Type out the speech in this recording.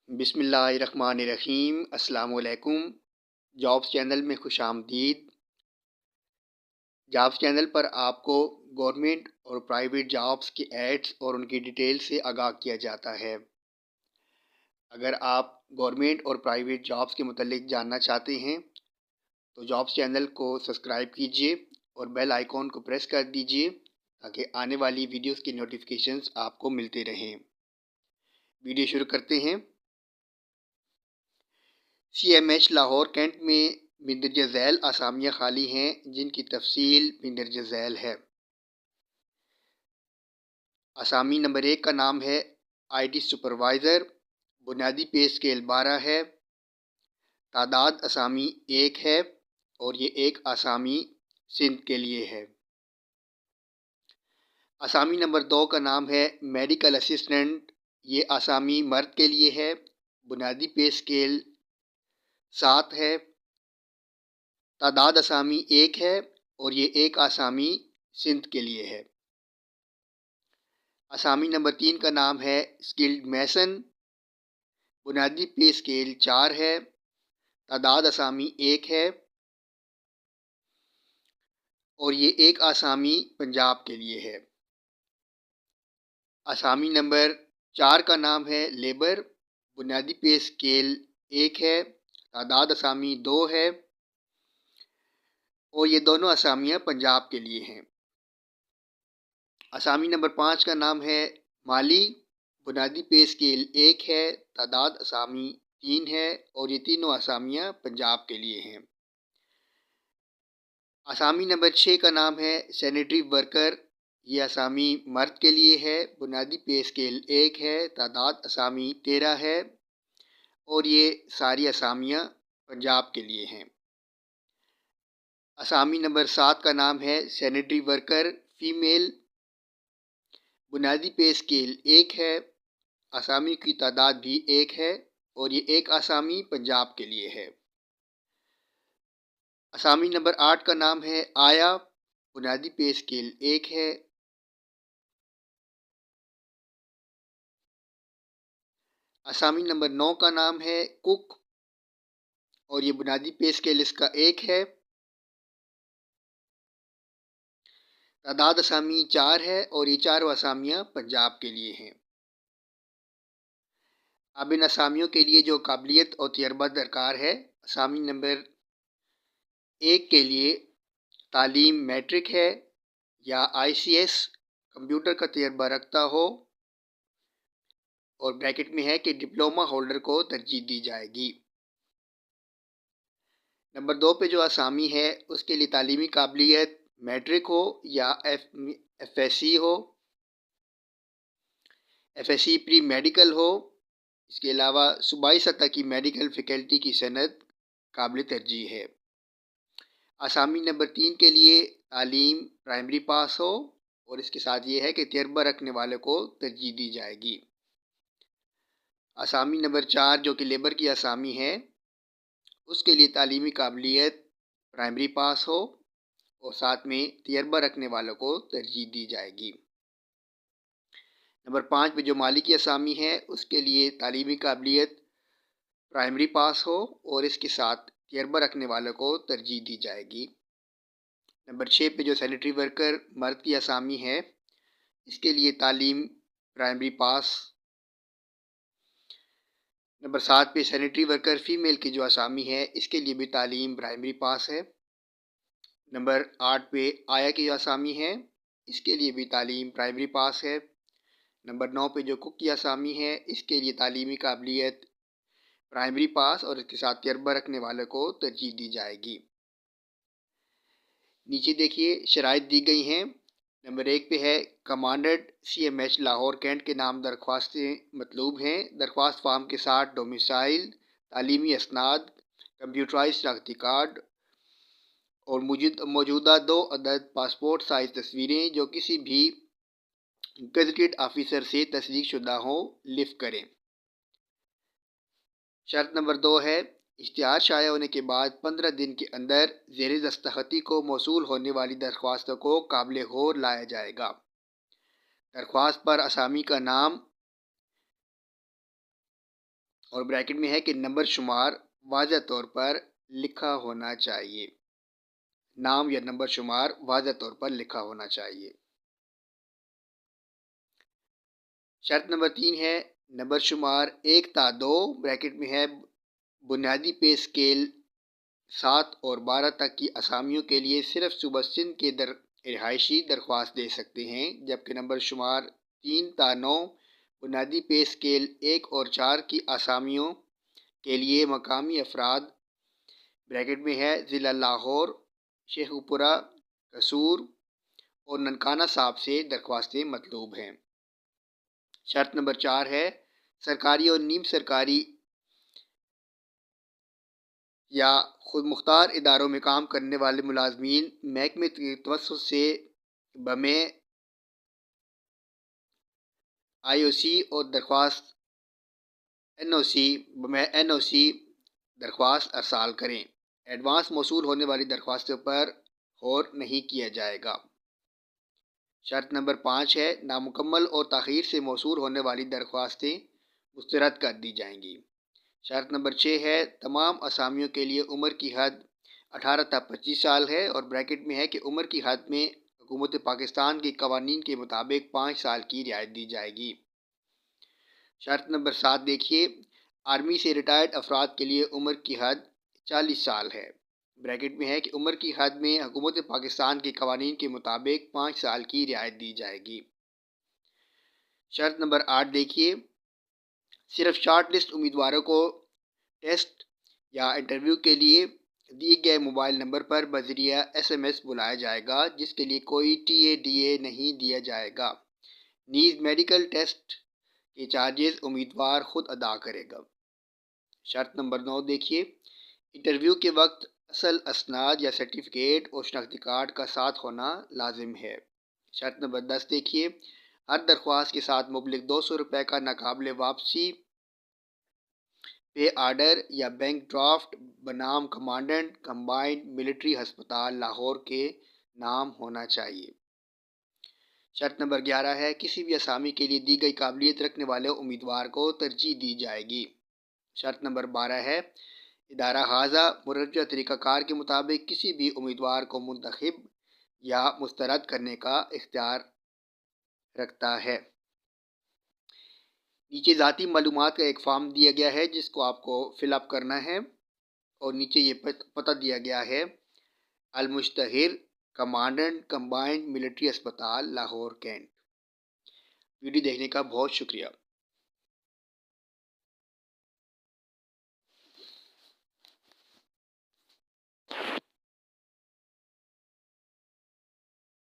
بسم اللہ الرحمن الرحیم۔ السلام علیکم۔ جابس چینل میں خوش آمدید۔ جابس چینل پر آپ کو گورنمنٹ اور پرائیویٹ جابس کے ایڈس اور ان کی ڈیٹیل سے آگاہ کیا جاتا ہے۔ اگر آپ گورنمنٹ اور پرائیویٹ جابس کے متعلق جاننا چاہتے ہیں تو جابس چینل کو سبسکرائب کیجیے اور بیل آئیکن کو پریس کر دیجیے تاکہ آنے والی ویڈیوز کی نوٹیفیکیشنز آپ کو ملتے رہیں۔ ویڈیو شروع کرتے ہیں۔ C M H Lahore cantt میں مندرجہ ذیل اسامیاں خالی ہیں جن کی تفصیل مندرجہ ذیل ہے۔ اسامی نمبر 1 کا نام ہے آئی ٹی سپروائزر، بنیادی پے اسکیل 12 ہے، تعداد اسامی 1 ہے اور یہ ایک اسامی سندھ کے لیے ہے۔ اسامی نمبر 2 کا نام ہے میڈیکل اسسٹنٹ، یہ اسامی مرد کے لیے ہے، بنیادی پے اسکیل 7 ہے، تعداد اسامی 1 ہے اور یہ ایک اسامی سندھ کے لیے ہے۔ اسامی نمبر 3 کا نام ہے اسکلڈ میسن، بنیادی پے اسکیل 4 ہے، تعداد اسامی 1 ہے اور یہ ایک اسامی پنجاب کے لیے ہے۔ اسامی نمبر 4 کا نام ہے لیبر، بنیادی پے اسکیل 1 ہے، تعداد اسامی 2 ہے اور یہ دونوں اسامیاں پنجاب کے لیے ہیں۔ اسامی نمبر 5 کا نام ہے مالی، بنیادی پے اسکیل 1 ہے، تعداد اسامی 3 ہے اور یہ تینوں اسامیاں پنجاب کے لیے ہیں۔ اسامی نمبر 6 کا نام ہے سینیٹری ورکر، یہ اسامی مرد کے لیے ہے، بنیادی پے اسکیل 1 ہے، تعداد اسامی 13 ہے اور یہ ساری اسامیاں پنجاب کے لیے ہیں۔ اسامی نمبر 7 کا نام ہے سینیٹری ورکر فیمیل، بنیادی پے اسکیل 1 ہے، اسامی کی تعداد بھی 1 ہے اور یہ ایک اسامی پنجاب کے لیے ہے۔ اسامی نمبر 8 کا نام ہے آیا، بنیادی پے اسکیل 1 ہے، اسامی نمبر 9 کا نام ہے کک اور یہ بنیادی پے اسکیل اس کا 1 ہے، تعداد اسامی 4 ہے اور یہ چاروں اسامیاں پنجاب کے لیے ہیں۔ اب ان اسامیوں کے لیے جو قابلیت اور تجربہ درکار ہے، اسامی نمبر 1 کے لیے تعلیم میٹرک ہے یا آئی سی ایس کمپیوٹر کا تجربہ رکھتا ہو اور بریکٹ میں ہے کہ ڈپلومہ ہولڈر کو ترجیح دی جائے گی۔ نمبر 2 پہ جو اسامی ہے اس کے لیے تعلیمی قابلیت میٹرک ہو یا ایف ایس سی ہو، F S C pre medical ہو، اس کے علاوہ صوبائی سطح کی میڈیکل فیکلٹی کی سند قابل ترجیح ہے۔ اسامی نمبر 3 کے لیے تعلیم پرائمری پاس ہو اور اس کے ساتھ یہ ہے کہ تجربہ رکھنے والے کو ترجیح دی جائے گی۔ اسامی نمبر 4 جو کہ لیبر کی اسامی ہے اس کے لیے تعلیمی قابلیت پرائمری پاس ہو اور ساتھ میں تجربہ رکھنے والوں کو ترجیح دی جائے گی۔ نمبر 5 پہ جو مالی کی اسامی ہے اس کے لیے تعلیمی قابلیت پرائمری پاس ہو اور اس کے ساتھ تجربہ رکھنے والوں کو ترجیح دی جائے گی۔ نمبر 6 پہ جو سینیٹری ورکر مرد کی اسامی ہے اس کے لیے تعلیم پرائمری پاس۔ نمبر 7 پہ سینیٹری ورکر فیمیل کی جو اسامی ہے اس کے لیے بھی تعلیم پرائمری پاس ہے۔ نمبر 8 پہ آیا کی جو اسامی ہے اس کے لیے بھی تعلیم پرائمری پاس ہے۔ نمبر 9 پہ جو کک کی اسامی ہے اس کے لیے تعلیمی قابلیت پرائمری پاس اور اس کے ساتھ تجربہ رکھنے والے کو ترجیح دی جائے گی۔ نیچے دیکھیے شرائط دی گئی ہیں۔ نمبر 1 پہ ہے commandant C M H Lahore cantt کے نام درخواستیں مطلوب ہیں۔ درخواست فارم کے ساتھ ڈومیسائل، تعلیمی اسناد، کمپیوٹرائز شناختی کارڈ اور موجودہ 2 عدد پاسپورٹ سائز تصویریں جو کسی بھی گزٹڈ آفیسر سے تصدیق شدہ ہوں لفٹ کریں۔ شرط نمبر 2 ہے اشتہار شائع ہونے کے بعد 15 دن کے اندر زیر دستخطی کو موصول ہونے والی درخواستوں کو قابل غور لایا جائے گا۔ درخواست پر اسامی کا نام اور بریکٹ میں ہے کہ نمبر شمار واضح طور پر لکھا ہونا چاہیے، نام یا نمبر شمار واضح طور پر لکھا ہونا چاہیے۔ شرط نمبر 3 ہے نمبر شمار 1 تا 2 بریکٹ میں ہے بنیادی پے اسکیل 7 اور 12 تک کی اسامیوں کے لیے صرف صوبہ سندھ کے رہائشی درخواست دے سکتے ہیں، جبکہ نمبر شمار 3 تا 9 بنیادی پے اسکیل 1 اور 4 کی اسامیوں کے لیے مقامی افراد بریکٹ میں ہے ضلع لاہور، شیخ پورہ، قصور اور ننکانہ صاحب سے درخواستیں مطلوب ہیں۔ شرط نمبر 4 ہے سرکاری اور نیم سرکاری یا خود مختار اداروں میں کام کرنے والے ملازمین محکمے کے توسط سے بمے آئی او سی اور درخواست این او سی درخواست ارسال کریں۔ ایڈوانس موصول ہونے والی درخواستوں پر غور نہیں کیا جائے گا۔ شرط نمبر 5 ہے نامکمل اور تاخیر سے موصول ہونے والی درخواستیں مسترد کر دی جائیں گی۔ شرط نمبر 6 ہے تمام اسامیوں کے لیے عمر کی حد 18 تا 25 سال ہے اور بریکٹ میں ہے کہ عمر کی حد میں حکومت پاکستان کے قوانین کے مطابق 5 سال کی رعایت دی جائے گی۔ شرط نمبر 7 دیکھیے آرمی سے ریٹائرڈ افراد کے لیے عمر کی حد 40 سال ہے، بریکٹ میں ہے کہ عمر کی حد میں حکومت پاکستان کے قوانین کے مطابق 5 سال کی رعایت دی جائے گی۔ شرط نمبر 8 دیکھیے صرف شارٹ لسٹ امیدواروں کو ٹیسٹ یا انٹرویو کے لیے دیے گئے موبائل نمبر پر بذریعہ SMS بلایا جائے گا، جس کے لیے کوئی TADA نہیں دیا جائے گا۔ نیز میڈیکل ٹیسٹ کے چارجز امیدوار خود ادا کرے گا۔ شرط نمبر 9 دیکھیے انٹرویو کے وقت اصل اسناد یا سرٹیفکیٹ اور شناختی کارڈ کا ساتھ ہونا لازم ہے۔ شرط نمبر 10 دیکھیے ہر درخواست کے ساتھ مبلغ 200 روپے کا ناقابل واپسی پے آرڈر یا بینک ڈرافٹ بنام کمانڈنٹ کمبائنڈ ملٹری ہسپتال لاہور کے نام ہونا چاہیے۔ شرط نمبر 11 ہے کسی بھی اسامی کے لیے دی گئی قابلیت رکھنے والے امیدوار کو ترجیح دی جائے گی۔ شرط نمبر 12 ہے ادارہ حاضہ مروجہ طریقہ کار کے مطابق کسی بھی امیدوار کو منتخب یا مسترد کرنے کا اختیار رکھتا ہے۔ نیچے ذاتی معلومات کا ایک فارم دیا گیا ہے جس کو آپ کو فل اپ کرنا ہے اور نیچے یہ پتہ دیا گیا ہے المشتہر کمانڈنٹ کمبائنڈ ملٹری اسپتال لاہور کینٹ۔ ویڈیو دیکھنے کا بہت شکریہ۔